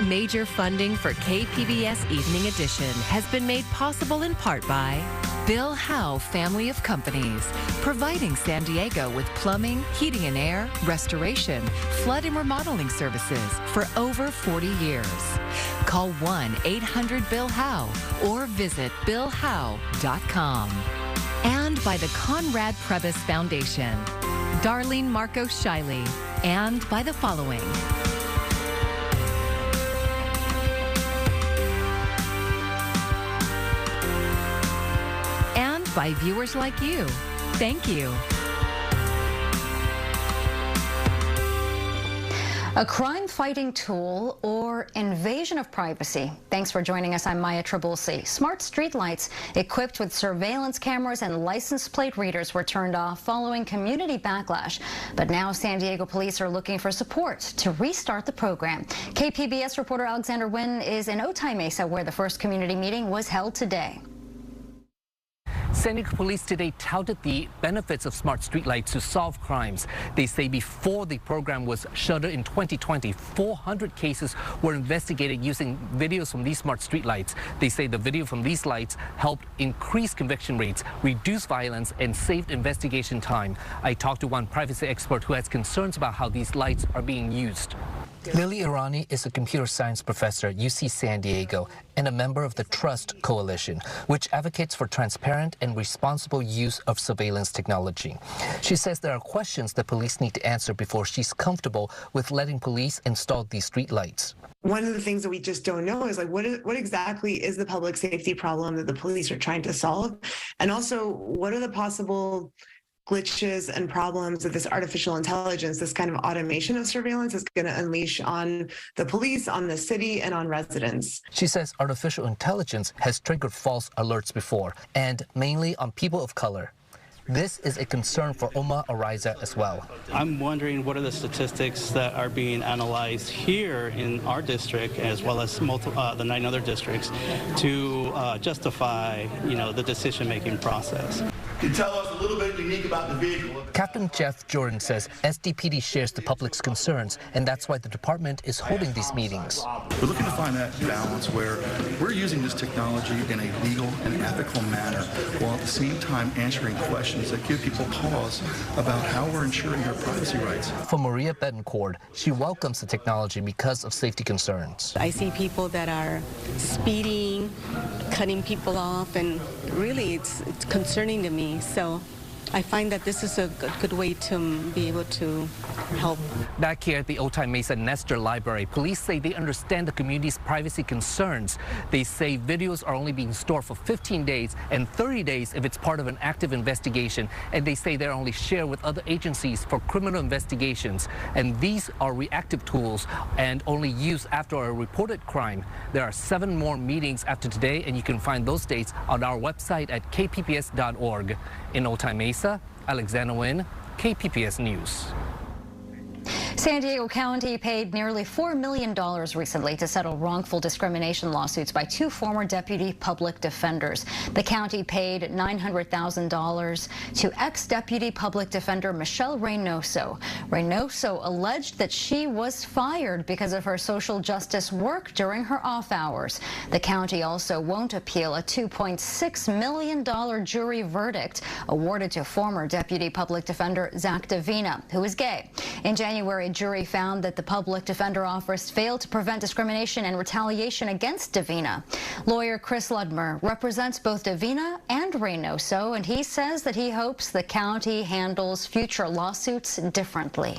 Major funding for KPBS Evening Edition has been made possible in part by Bill Howe Family of Companies, providing San Diego with plumbing, heating and air, restoration, flood and remodeling services for over 40 years. Call 1-800-BILL-HOWE or visit billhowe.com. And by the Conrad Prebys Foundation, Darlene Marcos Shiley, and by the following. And by viewers like you. Thank you. A crime-fighting tool or invasion of privacy? Thanks for joining us. I'm Maya Trabulsi. Smart streetlights equipped with surveillance cameras and license plate readers were turned off following community backlash. But now San Diego police are looking for support to restart the program. KPBS reporter Alexander Nguyen is in Otay Mesa, where the first community meeting was held today. San Diego police today touted the benefits of smart streetlights to solve crimes. They say before the program was shuttered in 2020, 400 cases were investigated using videos from these smart streetlights. They say the video from these lights helped increase conviction rates, reduce violence, and saved investigation time. I talked to one privacy expert who has concerns about how these lights are being used. Lily Irani is a computer science professor at UC San Diego and a member of the Trust Coalition, which advocates for transparent and responsible use of surveillance technology. She says there are questions that police need to answer before she's comfortable with letting police install these street lights. One of the things that we just don't know is like what exactly is the public safety problem that the police are trying to solve, and also what are the possible glitches and problems that this artificial intelligence, this kind of automation of surveillance is going to unleash on the police, on the city, and on residents. She says artificial intelligence has triggered false alerts before, and mainly on people of color. This is a concern for Oma Ariza as well. I'm wondering what are the statistics that are being analyzed here in our district as well as the 9 other districts to justify, the decision-making process. Can tell us a little bit unique about the vehicle. Captain Jeff Jordan says SDPD shares the public's concerns, and that's why the department is holding these meetings. We're looking to find that balance where we're using this technology in a legal and ethical manner, while at the same time answering questions that give people pause about how we're ensuring their privacy rights. For Maria Betancourt, she welcomes the technology because of safety concerns. I see people that are speeding, cutting people off, and really it's concerning to me. So I find that this is a good way to be able to help. Back here at the Otay Mesa Nestor Library, police say they understand the community's privacy concerns. They say videos are only being stored for 15 days and 30 days if it's part of an active investigation. And they say they're only shared with other agencies for criminal investigations. And these are reactive tools and only used after a reported crime. There are 7 more meetings after today, and you can find those dates on our website at kpps.org. In Otay Mesa, Alexander Nguyen, KPBS News. San Diego County paid nearly $4 million recently to settle wrongful discrimination lawsuits by 2 former deputy public defenders. The county paid $900,000 to ex-deputy public defender Michelle Reynoso. Reynoso alleged that she was fired because of her social justice work during her off hours. The county also won't appeal a $2.6 million jury verdict awarded to former deputy public defender Zach Davina, who is gay. In January, a jury found that the public defender office failed to prevent discrimination and retaliation against Davina. Lawyer Chris Ludmer represents both Davina and Reynoso, and he says that he hopes the county handles future lawsuits differently.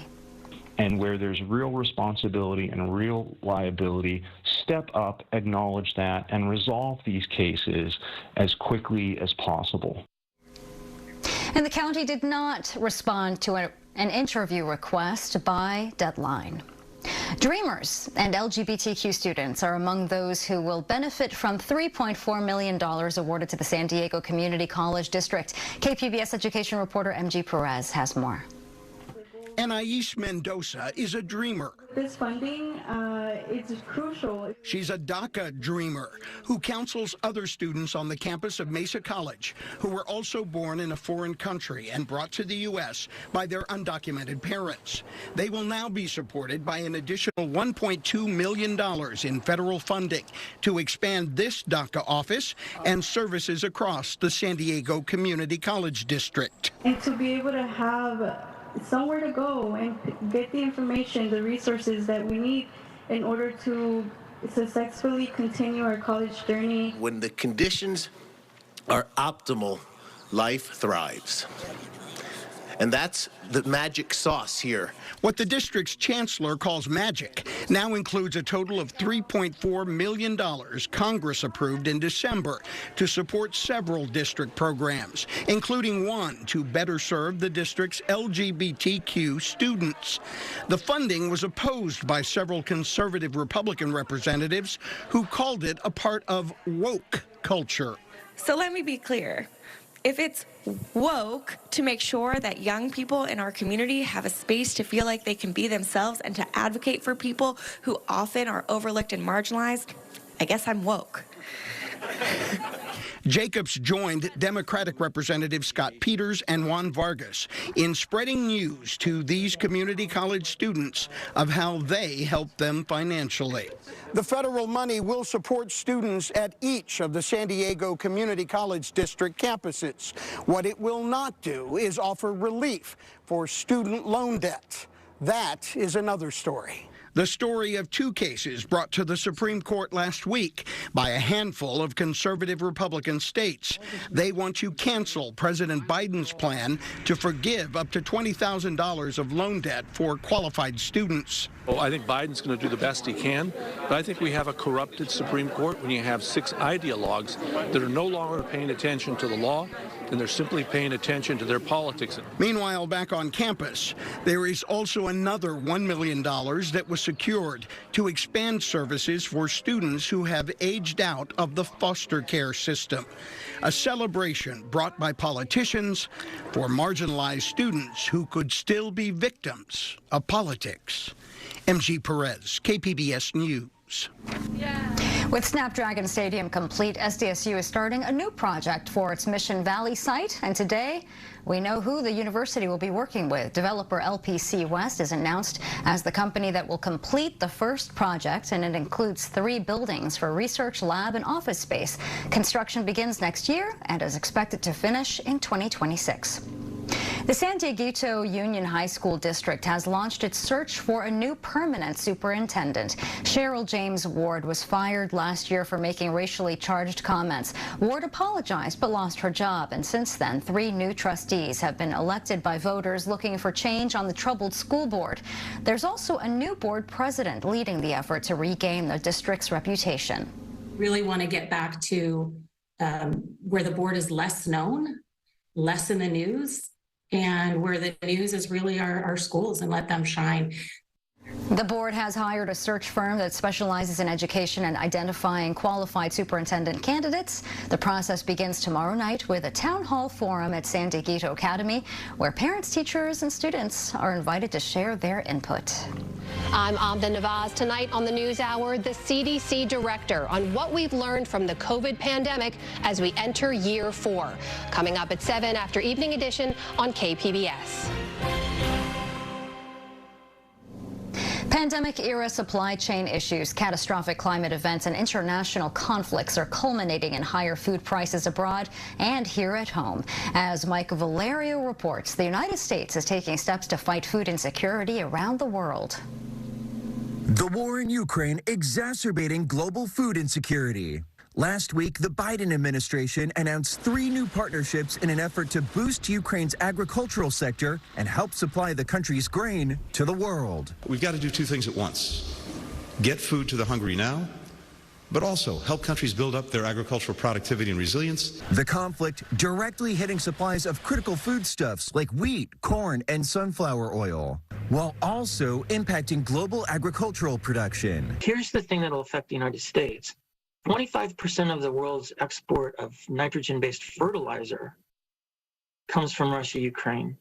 And where there's real responsibility and real liability, step up, acknowledge that, and resolve these cases as quickly as possible. And the county did not respond to an interview request by deadline. Dreamers and LGBTQ students are among those who will benefit from $3.4 million awarded to the San Diego Community College District. KPBS education reporter MG Perez has more. Anais Mendoza is a dreamer. This funding is crucial. She's a DACA dreamer who counsels other students on the campus of Mesa College who were also born in a foreign country and brought to the U.S. by their undocumented parents. They will now be supported by an additional $1.2 million in federal funding to expand this DACA office and services across the San Diego Community College District. And to be able to have somewhere to go and get the information, the resources that we need in order to successfully continue our college journey. When the conditions are optimal, life thrives. And that's the magic sauce here. What the district's chancellor calls magic now includes a total of $3.4 million Congress approved in December to support several district programs, including one to better serve the district's LGBTQ students. The funding was opposed by several conservative Republican representatives who called it a part of woke culture. So let me be clear. If it's woke to make sure that young people in our community have a space to feel like they can be themselves and to advocate for people who often are overlooked and marginalized, I guess I'm woke. Jacobs joined Democratic Representatives Scott Peters and Juan Vargas in spreading news to these community college students of how they help them financially. The federal money will support students at each of the San Diego Community College District campuses. What it will not do is offer relief for student loan debt. That is another story. The story of two cases brought to the Supreme Court last week by a handful of conservative Republican states. They want to cancel President Biden's plan to forgive up to $20,000 of loan debt for qualified students. Well, I think Biden's going to do the best he can, but I think we have a corrupted Supreme Court when you have 6 ideologues that are no longer paying attention to the law, and they're simply paying attention to their politics. Meanwhile, back on campus, there is also another $1 million that was secured to expand services for students who have aged out of the foster care system. A celebration brought by politicians for marginalized students who could still be victims of politics. MG Perez, KPBS News. With Snapdragon Stadium complete, SDSU is starting a new project for its Mission Valley site. And today, we know who the university will be working with. Developer LPC West is announced as the company that will complete the first project, and it includes 3 buildings for research, lab, and office space. Construction begins next year and is expected to finish in 2026. The San Dieguito Union High School District has launched its search for a new permanent superintendent. Cheryl James Ward was fired last year for making racially charged comments. Ward apologized but lost her job, and since then, 3 new trustees have been elected by voters looking for change on the troubled school board. There's also a new board president leading the effort to regain the district's reputation. Really want to get back to where the board is less known, less in the news, and where the news is really our schools, and let them shine. The board has hired a search firm that specializes in education and identifying qualified superintendent candidates. The process begins tomorrow night with a town hall forum at San Dieguito Academy, where parents, teachers, and students are invited to share their input. I'm Amda Navaz. Tonight on the News Hour, the CDC director on what we've learned from the COVID pandemic as we enter year 4. Coming up at 7 after Evening Edition on KPBS. Pandemic-era supply chain issues, catastrophic climate events, and international conflicts are culminating in higher food prices abroad and here at home. As Mike Valerio reports, the United States is taking steps to fight food insecurity around the world. The war in Ukraine exacerbating global food insecurity. Last week, the Biden administration announced 3 new partnerships in an effort to boost Ukraine's agricultural sector and help supply the country's grain to the world. We've got to do 2 things at once. Get food to the hungry now, but also help countries build up their agricultural productivity and resilience. The conflict directly hitting supplies of critical foodstuffs like wheat, corn, and sunflower oil, while also impacting global agricultural production. Here's the thing that will affect the United States. 25% of the world's export of nitrogen-based fertilizer comes from Russia, Ukraine.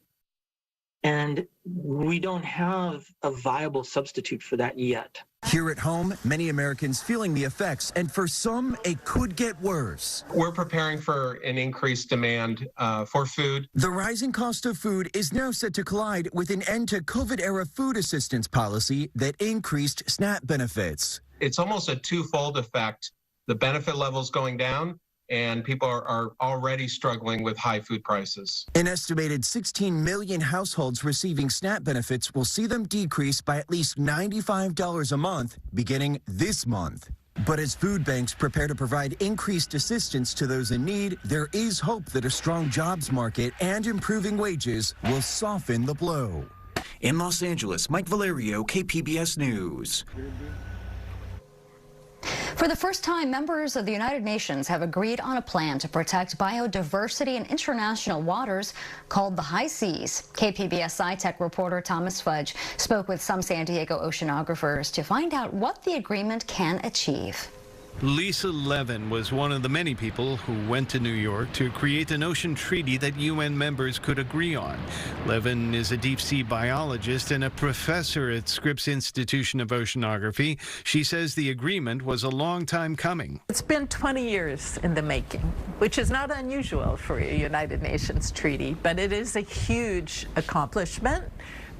And we don't have a viable substitute for that yet. Here at home, many Americans feeling the effects, and for some, it could get worse. We're preparing for an increased demand for food. The rising cost of food is now set to collide with an end to COVID-era food assistance policy that increased SNAP benefits. It's almost a twofold effect. The benefit levels going down, and people are already struggling with high food prices. An estimated 16 million households receiving SNAP benefits will see them decrease by at least $95 a month beginning this month. But as food banks prepare to provide increased assistance to those in need, there is hope that a strong jobs market and improving wages will soften the blow. In Los Angeles, Mike Valerio, KPBS News. For the first time, members of the United Nations have agreed on a plan to protect biodiversity in international waters called the high seas. KPBS SciTech reporter Thomas Fudge spoke with some San Diego oceanographers to find out what the agreement can achieve. Lisa Levin was one of the many people who went to New York to create an ocean treaty that UN members could agree on. Levin is a deep-sea biologist and a professor at Scripps Institution of Oceanography. She says the agreement was a long time coming. It's been 20 years in the making, which is not unusual for a United Nations treaty, but it is a huge accomplishment,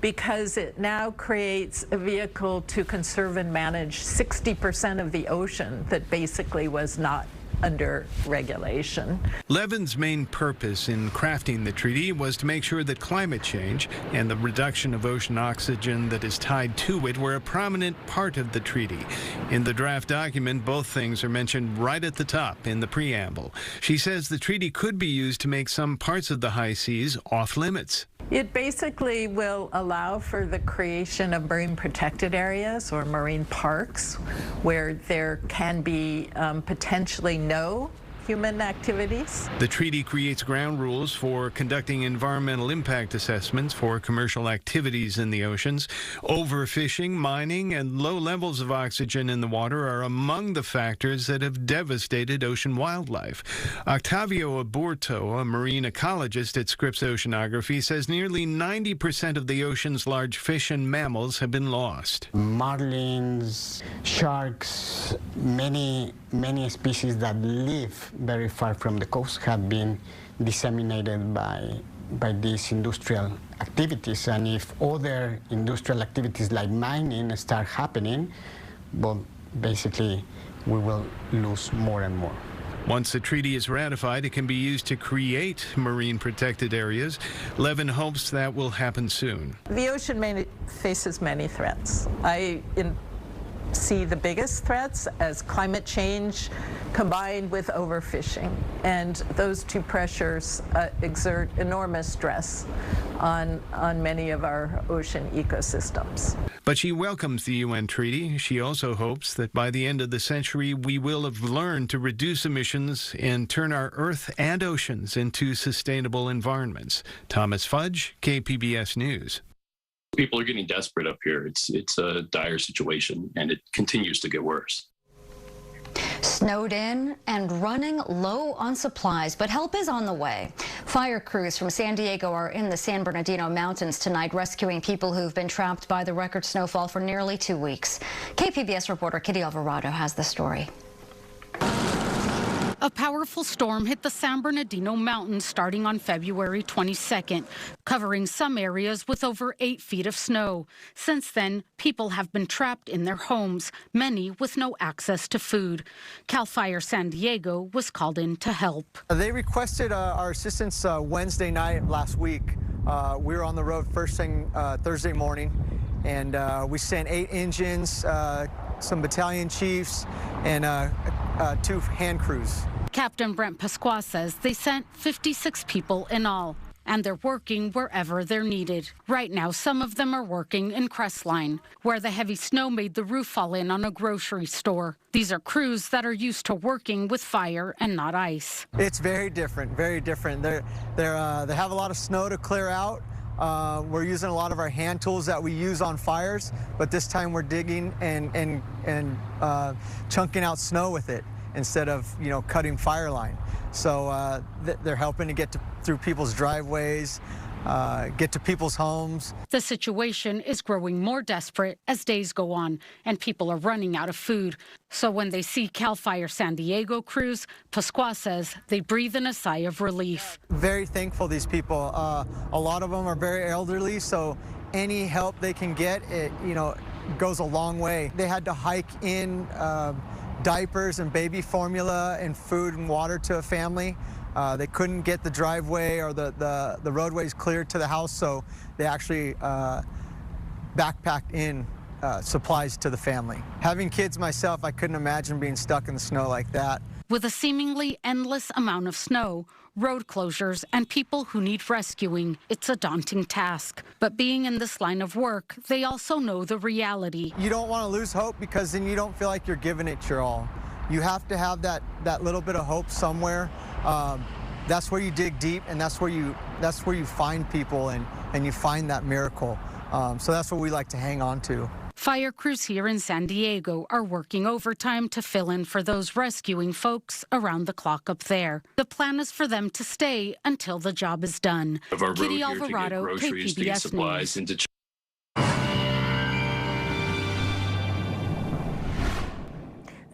because it now creates a vehicle to conserve and manage 60% of the ocean that basically was not under regulation. Levin's main purpose in crafting the treaty was to make sure that climate change and the reduction of ocean oxygen that is tied to it were a prominent part of the treaty. In the draft document, both things are mentioned right at the top in the preamble. She says the treaty could be used to make some parts of the high seas off limits. It basically will allow for the creation of marine protected areas or marine parks where there can be potentially no human activities. The treaty creates ground rules for conducting environmental impact assessments for commercial activities in the oceans. Overfishing, mining, and low levels of oxygen in the water are among the factors that have devastated ocean wildlife. Octavio Aburto, a marine ecologist at Scripps Oceanography, says nearly 90% of the ocean's large fish and mammals have been lost. Marlins, sharks, many species that live very far from the coast have been disseminated by these industrial activities. And if other industrial activities like mining start happening, well, basically we will lose more and more. Once the treaty is ratified, it can be used to create marine protected areas. Levin hopes that will happen soon. The ocean faces many threats. I see the biggest threats as climate change combined with overfishing, and those two pressures exert enormous stress on many of our ocean ecosystems. But she welcomes the UN treaty. She also hopes that by the end of the century we will have learned to reduce emissions and turn our earth and oceans into sustainable environments. Thomas Fudge, KPBS News. People are getting desperate up here. It's a dire situation, and it continues to get worse. Snowed in and running low on supplies, but help is on the way. Fire crews from San Diego are in the San Bernardino Mountains tonight rescuing people who've been trapped by the record snowfall for nearly 2 weeks. KPBS reporter Kitty Alvarado has the story. A powerful storm hit the San Bernardino Mountains starting on February 22nd, covering some areas with over 8 feet of snow. Since then, people have been trapped in their homes, many with no access to food. CAL FIRE San Diego was called in to help. They requested our assistance Wednesday night last week. We were on the road first thing Thursday morning, and we sent 8 engines, some battalion chiefs, and 2 hand crews. Captain Brent Pasqua says they sent 56 people in all, and they're working wherever they're needed. Right now, some of them are working in Crestline, where the heavy snow made the roof fall in on a grocery store. These are crews that are used to working with fire and not ice. It's very different, very different. They have a lot of snow to clear out. We're using a lot of our hand tools that we use on fires, but this time we're digging and chunking out snow with it instead of, cutting fire line. So they're helping to get through people's driveways. get to people's homes. The situation is growing more desperate as days go on and people are running out of food. So when they see CAL FIRE San Diego crews, Pasqua says they breathe in a sigh of relief. Very thankful, these people. A lot of them are very elderly, so any help they can get, it goes a long way. They had to hike in diapers and baby formula and food and water to a family. They couldn't get the driveway or the roadways cleared to the house, so they actually backpacked in supplies to the family. Having kids myself, I couldn't imagine being stuck in the snow like that. With a seemingly endless amount of snow, road closures, and people who need rescuing, it's a daunting task. But being in this line of work, they also know the reality. You don't want to lose hope because then you don't feel like you're giving it your all. You have to have that little bit of hope somewhere. That's where you dig deep, and that's where you find people and you find that miracle. So that's what we like to hang on to. Fire crews here in San Diego are working overtime to fill in for those rescuing folks around the clock up there. The plan is for them to stay until the job is done. Kitty Alvarado, KPBS News.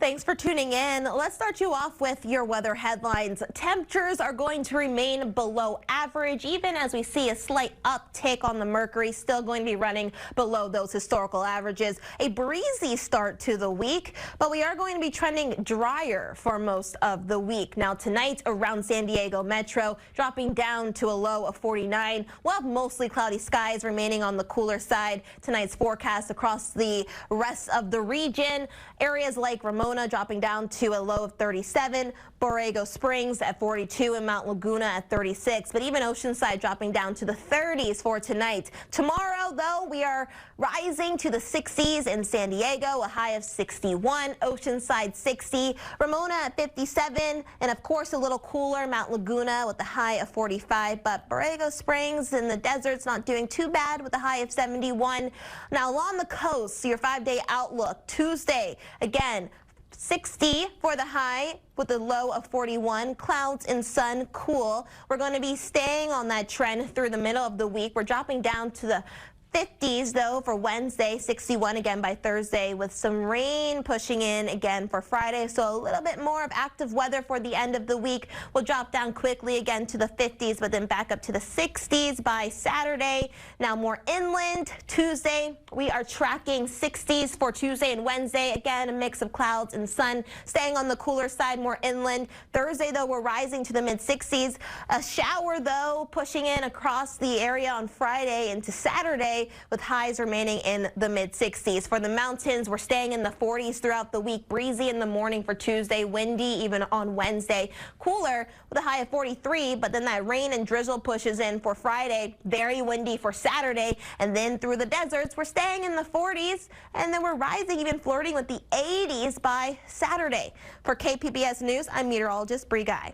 Thanks for tuning in. Let's start you off with your weather headlines. Temperatures are going to remain below average, even as we see a slight uptick on the mercury, still going to be running below those historical averages. A breezy start to the week, but we are going to be trending drier for most of the week. Now tonight around San Diego Metro, dropping down to a low of 49. We'll have mostly cloudy skies remaining on the cooler side. Tonight's forecast across the rest of the region. Areas like Ramona dropping down to a low of 37, Borrego Springs at 42, and Mount Laguna at 36. But even Oceanside dropping down to the 30s for tonight. Tomorrow, though, we are rising to the 60s in San Diego, a high of 61, Oceanside 60, Ramona at 57, and of course a little cooler, Mount Laguna with a high of 45. But Borrego Springs in the desert's not doing too bad with a high of 71. Now along the coast, your 5-day outlook, Tuesday, again, 60 for the high with a low of 41. Clouds and sun, cool. We're going to be staying on that trend through the middle of the week. We're dropping down to the 50s, though, for Wednesday, 61 again by Thursday, with some rain pushing in again for Friday. So a little bit more of active weather for the end of the week. We'll drop down quickly again to the 50s, but then back up to the 60s by Saturday. Now more inland. Tuesday, we are tracking 60s for Tuesday and Wednesday. Again, a mix of clouds and sun, staying on the cooler side, more inland. Thursday, though, we're rising to the mid-60s. A shower, though, pushing in across the area on Friday into Saturday, with highs remaining in the mid-60s. For the mountains, we're staying in the 40s throughout the week. Breezy in the morning for Tuesday, windy even on Wednesday. Cooler with a high of 43, but then that rain and drizzle pushes in for Friday. Very windy for Saturday, and then through the deserts, we're staying in the 40s, and then we're rising, even flirting with the 80s by Saturday. For KPBS News, I'm meteorologist Bree Guy.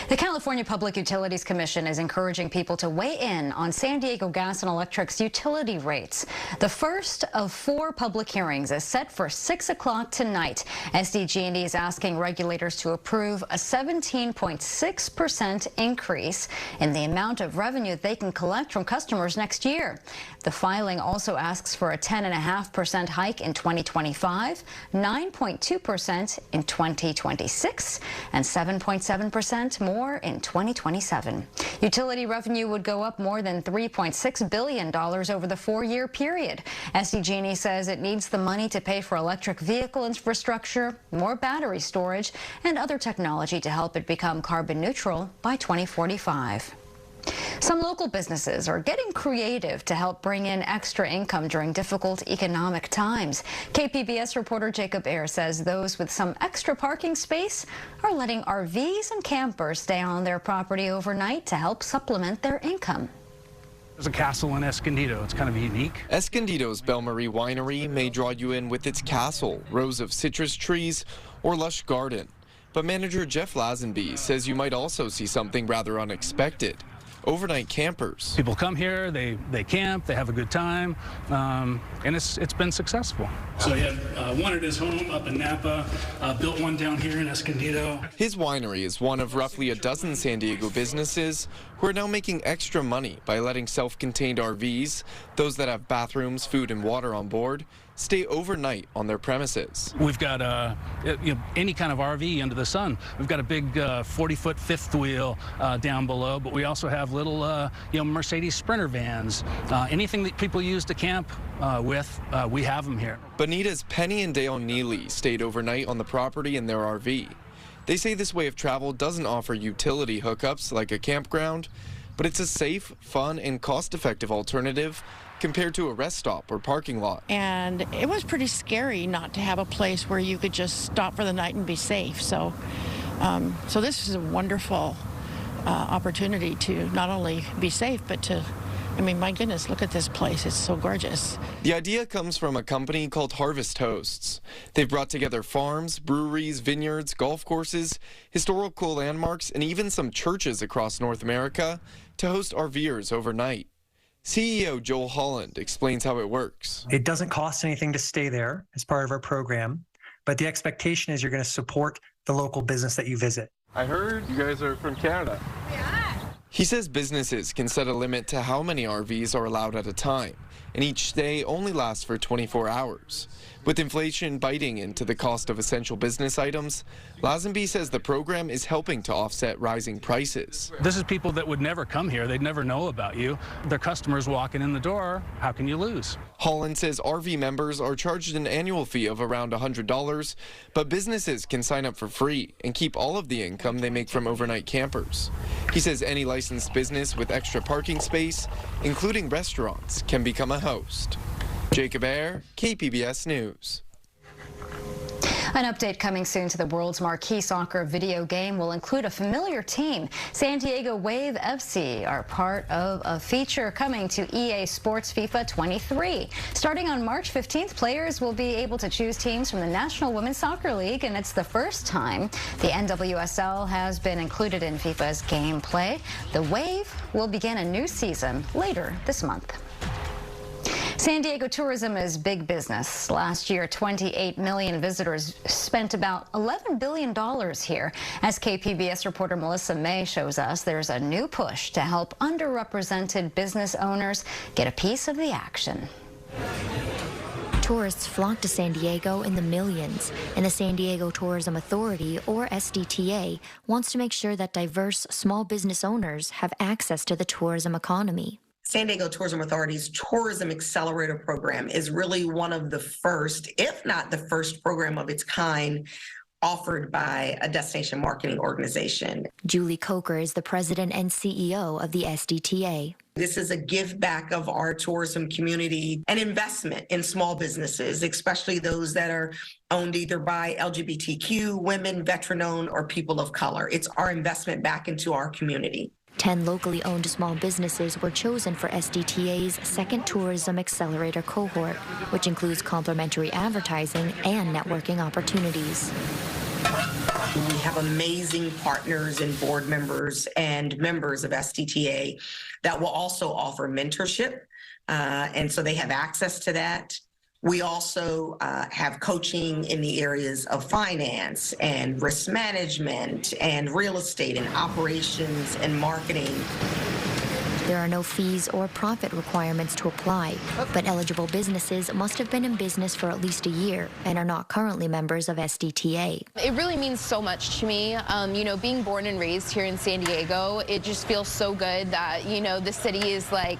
The California Public Utilities Commission is encouraging people to weigh in on San Diego Gas and Electric's utility rates. The first of 4 public hearings is set for 6 o'clock tonight. SDGE is asking regulators to approve a 17.6% increase in the amount of revenue they can collect from customers next year. The filing also asks for a 10.5% hike in 2025, 9.2% in 2026, and 7.7% more in 2027. Utility revenue would go up more than $3.6 billion over the 4-year period. SDGE says it needs the money to pay for electric vehicle infrastructure, more battery storage, and other technology to help it become carbon neutral by 2045. Some local businesses are getting creative to help bring in extra income during difficult economic times. KPBS reporter Jacob Ayers says those with some extra parking space are letting RVs and campers stay on their property overnight to help supplement their income. There's a castle in Escondido. It's kind of unique. Escondido's Belle Marie Winery may draw you in with its castle, rows of citrus trees, or lush garden. But manager Jeff Lazenby says you might also see something rather unexpected. overnight campers. People come here, they camp, they have a good time, and it's been successful. So he had one at his home up in Napa, built one down here in Escondido. His winery is one of roughly a dozen San Diego businesses who are now making extra money by letting self-contained RVs, those that have bathrooms, food, and water on board, stay overnight on their premises. We've got any kind of RV under the sun. We've got a big 40-foot fifth wheel down below, but we also have little Mercedes Sprinter vans. Anything that people use to camp with, we have them here. Bonita's Penny and Dale Neely stayed overnight on the property in their RV. They say this way of travel doesn't offer utility hookups like a campground, but it's a safe, fun, and cost-effective alternative compared to a rest stop or parking lot. And it was pretty scary not to have a place where you could just stop for the night and be safe. So, so this is a wonderful opportunity to not only be safe, but to, I mean, my goodness, look at this place. It's so gorgeous. The idea comes from a company called Harvest Hosts. They've brought together farms, breweries, vineyards, golf courses, historical landmarks, and even some churches across North America to host RVers overnight. CEO Joel Holland explains how it works. It doesn't cost anything to stay there as part of our program, but the expectation is you're going to support the local business that you visit. I heard you guys are from Canada. He says businesses can set a limit to how many RVs are allowed at a time, and each stay only lasts for 24 hours. With inflation biting into the cost of essential business items, Lazenby says the program is helping to offset rising prices. This is people that would never come here. They'd never know about you. Their customers walking in the door. How can you lose? Holland says RV members are charged an annual fee of around $100, but businesses can sign up for free and keep all of the income they make from overnight campers. He says any licensed business with extra parking space, including restaurants, can become a host. Jacob Ayer, KPBS News. An update coming soon to the world's marquee soccer video game will include a familiar team. San Diego Wave FC are part of a feature coming to EA Sports FIFA 23. Starting on March 15th, players will be able to choose teams from the National Women's Soccer League, and it's the first time the NWSL has been included in FIFA's gameplay. The Wave will begin a new season later this month. San Diego tourism is big business. Last year, 28 million visitors spent about $11 billion here. As KPBS reporter Melissa May shows us, there's a new push to help underrepresented business owners get a piece of the action. Tourists flock to San Diego in the millions, and the San Diego Tourism Authority, or SDTA, wants to make sure that diverse small business owners have access to the tourism economy. San Diego Tourism Authority's Tourism Accelerator program is really one of the first, if not the first program of its kind offered by a destination marketing organization. Julie Coker is the president and CEO of the SDTA. This is a give back of our tourism community, an investment in small businesses, especially those that are owned either by LGBTQ, women, veteran-owned, or people of color. It's our investment back into our community. 10 locally owned small businesses were chosen for SDTA's second Tourism Accelerator cohort, which includes complimentary advertising and networking opportunities. We have amazing partners and board members and members of SDTA that will also offer mentorship, and so they have access to that. We also have coaching in the areas of finance and risk management and real estate and operations and marketing. There are no fees or profit requirements to apply, but eligible businesses must have been in business for at least a year and are not currently members of SDTA. It really means so much to me. You know, being born and raised here in San Diego, it just feels so good that, you know, the city is like,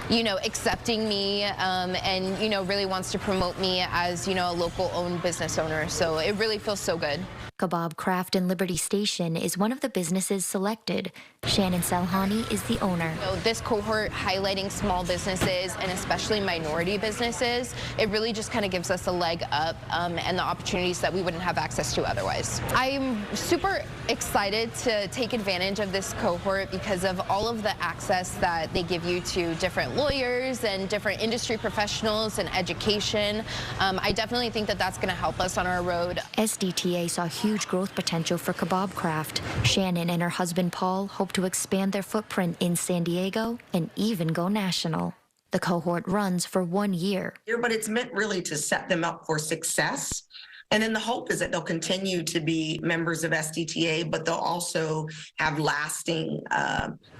you know, accepting me and, you know, really wants to promote me as, you know, a local owned business owner. So it really feels so good. Kebab Craft in Liberty Station is one of the businesses selected. Shannon Salhani is the owner. So this cohort highlighting small businesses and especially minority businesses, it really just kind of gives us a leg up and the opportunities that we wouldn't have access to otherwise. I'm super excited to take advantage of this cohort because of all of the access that they give you to different lawyers and different industry professionals and education. I definitely think that that's going to help us on our road. SDTA saw huge huge growth potential for kebab craft. Shannon and her husband Paul hope to expand their footprint in San Diego and even go national. The cohort runs for 1 year. But it's meant really to set them up for success. And then the hope is that they'll continue to be members of SDTA, but they'll also have lasting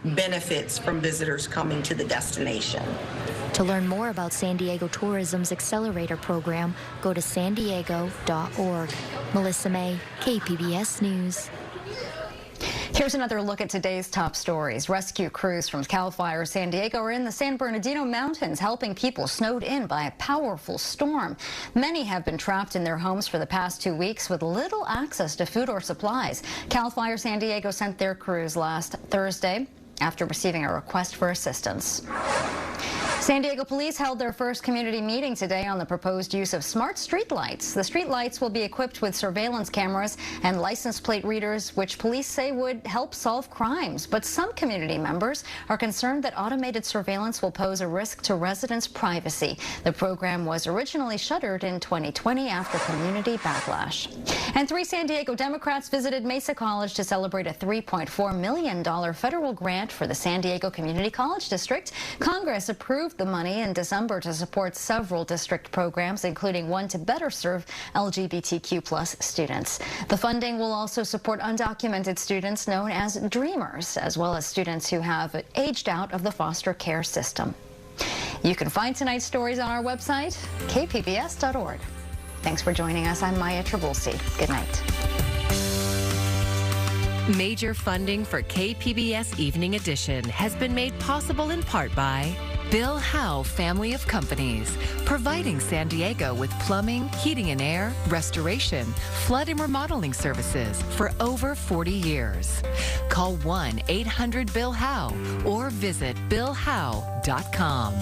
benefits from visitors coming to the destination. To learn more about San Diego Tourism's Accelerator program, go to sandiego.org. Melissa May, KPBS News. Here's another look at today's top stories. Rescue crews from CAL FIRE San Diego are in the San Bernardino Mountains helping people snowed in by a powerful storm. Many have been trapped in their homes for the past 2 weeks with little access to food or supplies. CAL FIRE San Diego sent their crews last Thursday after receiving a request for assistance. San Diego police held their first community meeting today on the proposed use of smart streetlights. The streetlights will be equipped with surveillance cameras and license plate readers, which police say would help solve crimes. But some community members are concerned that automated surveillance will pose a risk to residents' privacy. The program was originally shuttered in 2020 after community backlash. And 3 San Diego Democrats visited Mesa College to celebrate a $3.4 million federal grant for the San Diego Community College District. Congress approved the money in December to support several district programs, including one to better serve LGBTQ+ students. The funding will also support undocumented students known as Dreamers, as well as students who have aged out of the foster care system. You can find tonight's stories on our website, kpbs.org. Thanks for joining us. I'm Maya Trabulsi. Good night. Major funding for KPBS Evening Edition has been made possible in part by Bill Howe Family of Companies, providing San Diego with plumbing, heating and air, restoration, flood and remodeling services for over 40 years. Call 1-800-BILL-HOWE or visit billhowe.com.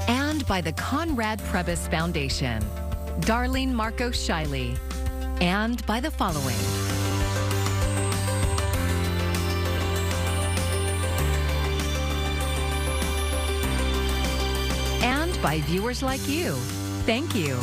And by the Conrad Prebys Foundation, Darlene Marco Shiley, and by the following. And by viewers like you. Thank you.